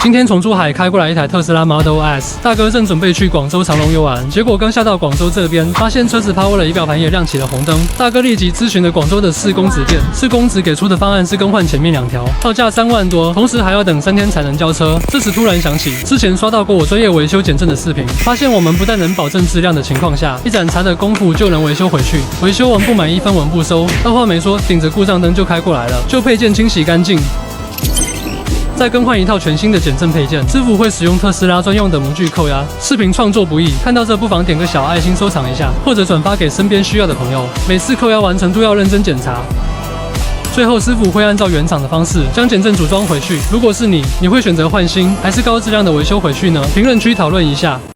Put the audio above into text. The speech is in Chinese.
今天从珠海开过来一台特斯拉 Model S， 大哥正准备去广州长隆游玩，结果刚下到广州这边，发现车子抛物了仪表盘也亮起了红灯。大哥立即咨询了广州的市公子店，市公子给出的方案是更换前面2条，报价3万多，同时还要等3天才能交车。这时突然想起之前刷到过我专业维修检证的视频，发现我们不但能保证质量的情况下，一盏茶的功夫就能维修回去，维修完不满意分文不收。二话没说，顶着故障灯就开过来了，旧配件清洗干净。再更换一套全新的减震配件，师傅会使用特斯拉专用的模具扣压。视频创作不易，看到这不妨点个小爱心收藏一下，或者转发给身边需要的朋友。每次扣压完成都要认真检查。最后师傅会按照原厂的方式将减震组装回去。如果是你会选择换新还是高质量的维修回去呢？评论区讨论一下。